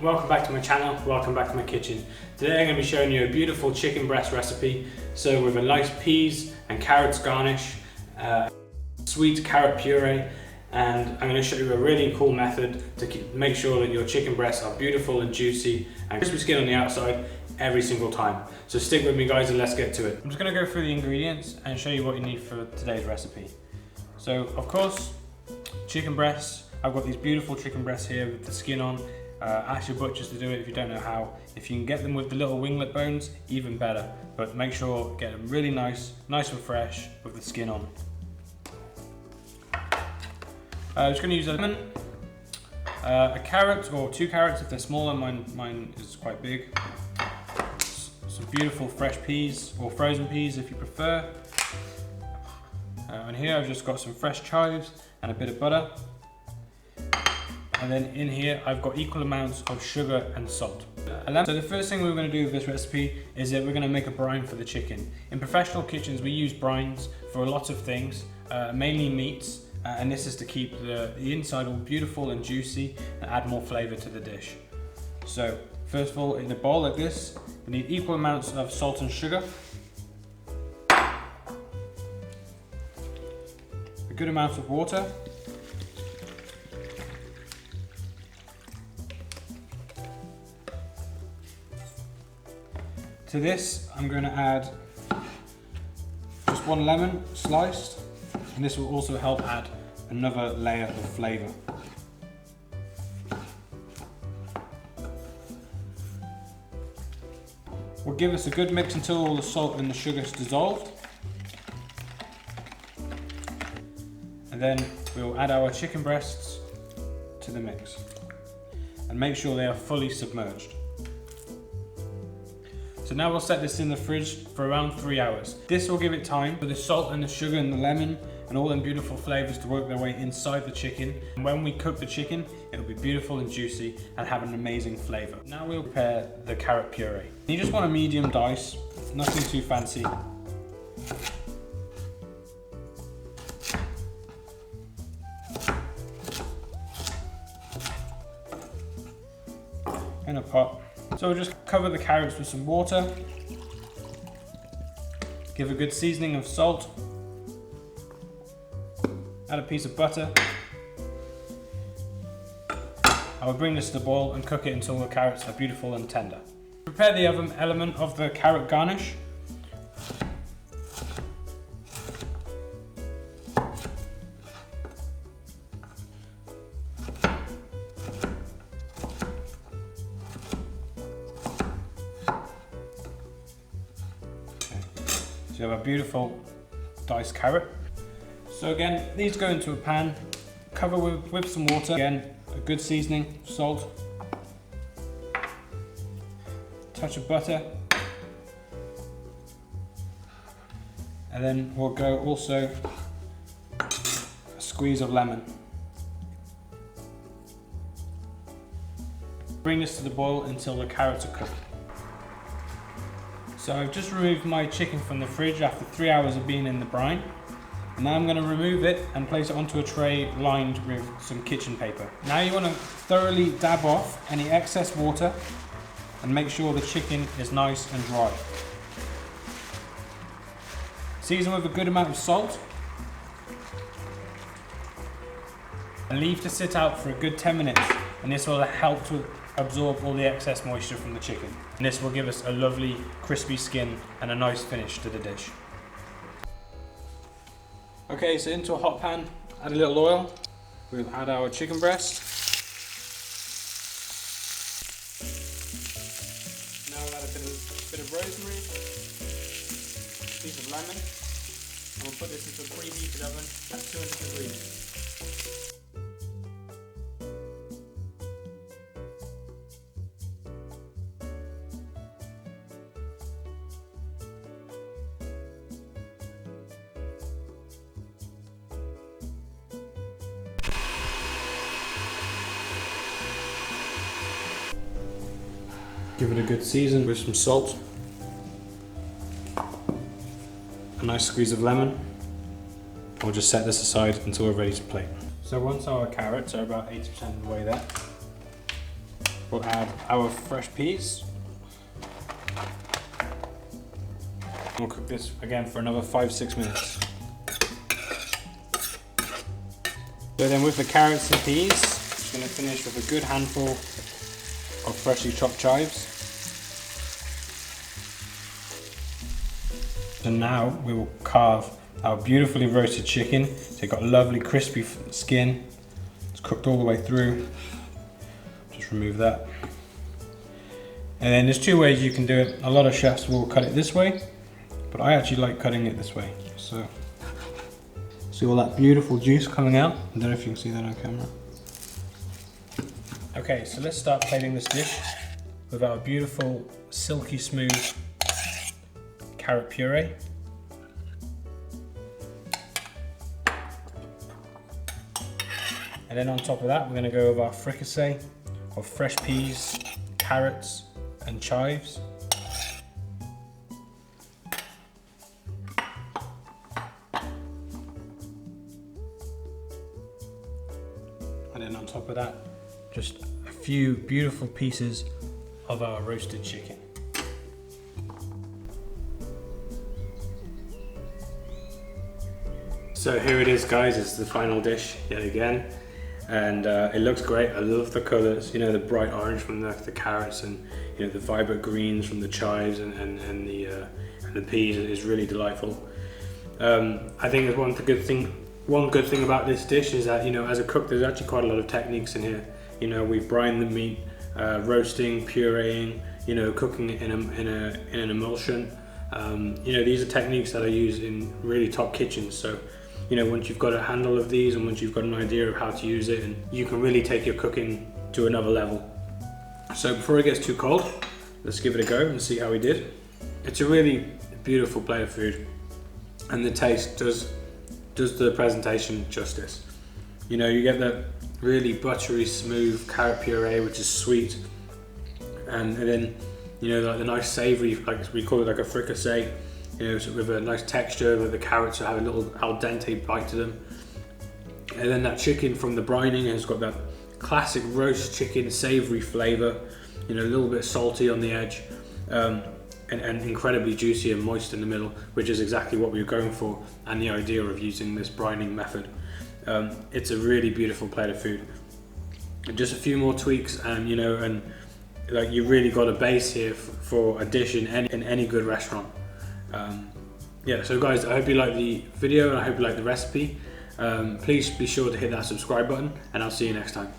Welcome back to my channel, welcome back to my kitchen. Today I'm going to be showing you a beautiful chicken breast recipe. So with a nice peas and carrots garnish, sweet carrot puree, and I'm going to show you a really cool method to make sure that your chicken breasts are beautiful and juicy and crispy skin on the outside every single time. So stick with me guys and let's get to it. I'm just going to go through the ingredients and show you what you need for today's recipe. So of course, chicken breasts. I've got these beautiful chicken breasts here with the skin on. Ask your butchers to do it if you don't know how. If you can get them with the little winglet bones, even better. But make sure get them really nice and fresh with the skin on. I'm just going to use a lemon, a carrot or 2 carrots if they're smaller. Mine is quite big. Some beautiful fresh peas or frozen peas if you prefer. And here I've just got some fresh chives and a bit of butter. And then in here, I've got equal amounts of sugar and salt. So the first thing we're going to do with this recipe is that we're going to make a brine for the chicken. In professional kitchens, we use brines for lots of things, mainly meats, and this is to keep the inside all beautiful and juicy and add more flavor to the dish. So first of all, in a bowl like this, we need equal amounts of salt and sugar, a good amount of water, to this, I'm going to add just 1 lemon sliced, and this will also help add another layer of flavour. We'll give this a good mix until all the salt and the sugar is dissolved. And then we'll add our chicken breasts to the mix and make sure they are fully submerged. So now we'll set this in the fridge for around 3 hours. This will give it time for the salt and the sugar and the lemon and all them beautiful flavors to work their way inside the chicken. And when we cook the chicken, it'll be beautiful and juicy and have an amazing flavor. Now we'll prepare the carrot puree. You just want a medium dice, nothing too fancy. In a pot. So we'll just cover the carrots with some water, give a good seasoning of salt, add a piece of butter. I will bring this to the boil and cook it until the carrots are beautiful and tender. Prepare the other element of the carrot garnish. So you have a beautiful diced carrot. So again, these go into a pan, cover with some water. Again, a good seasoning, salt, touch of butter, and then we'll go also a squeeze of lemon. Bring this to the boil until the carrots are cooked. So I've just removed my chicken from the fridge after 3 hours of being in the brine. And now I'm going to remove it and place it onto a tray lined with some kitchen paper. Now you want to thoroughly dab off any excess water and make sure the chicken is nice and dry. Season with a good amount of salt. And leave to sit out for a good 10 minutes. And this will help to absorb all the excess moisture from the chicken. And this will give us a lovely crispy skin and a nice finish to the dish. Okay, so into a hot pan, add a little oil. We'll add our chicken breast. Now we'll add a bit of rosemary, a piece of lemon, and we'll put this into a preheated oven at 200 degrees. Give it a good season with some salt, a nice squeeze of lemon. We'll just set this aside until we're ready to plate. So once our carrots are about 80% of the way there, we'll add our fresh peas. We'll cook this again for another 5-6 minutes. So then with the carrots and peas, I'm just going to finish with a good handful of freshly chopped chives. And now we will carve our beautifully roasted chicken. So it's got a lovely crispy skin. It's cooked all the way through. Just remove that. And then there's 2 ways you can do it. A lot of chefs will cut it this way, but I actually like cutting it this way. So, see all that beautiful juice coming out? I don't know if you can see that on camera. Okay, so let's start plating this dish with our beautiful, silky smooth carrot puree. And then on top of that, we're going to go with our fricassee of fresh peas, carrots, and chives. And then on top of that, just a few beautiful pieces of our roasted chicken. So here it is, guys, it's the final dish yet again. And it looks great. I love the colours, you know, the bright orange from the carrots, and you know, the vibrant greens from the chives and the peas is really delightful. I think one good thing about this dish is that, you know, as a cook, there's actually quite a lot of techniques in here. You know, we've brined the meat, roasting, pureeing, you know, cooking it in an emulsion. You know, these are techniques that are used in really top kitchens. So, you know, once you've got a handle of these and once you've got an idea of how to use it, and you can really take your cooking to another level. So before it gets too cold, let's give it a go and see how we did. It's a really beautiful plate of food, and the taste does the presentation justice. You know, you get that really buttery, smooth carrot puree, which is sweet, and then, you know, like the nice savoury, like we call it like a fricassee, you know, so with a nice texture, where the carrots have a little al dente bite to them. And then that chicken from the brining has got that classic roast chicken savoury flavour, you know, a little bit salty on the edge, and incredibly juicy and moist in the middle, which is exactly what we were going for, and the idea of using this brining method. It's a really beautiful plate of food. Just a few more tweaks, and you know, and like, you really got a base here for a dish in any good restaurant. Yeah, so guys, I hope you like the video and I hope you like the recipe. Please be sure to hit that subscribe button, and I'll see you next time.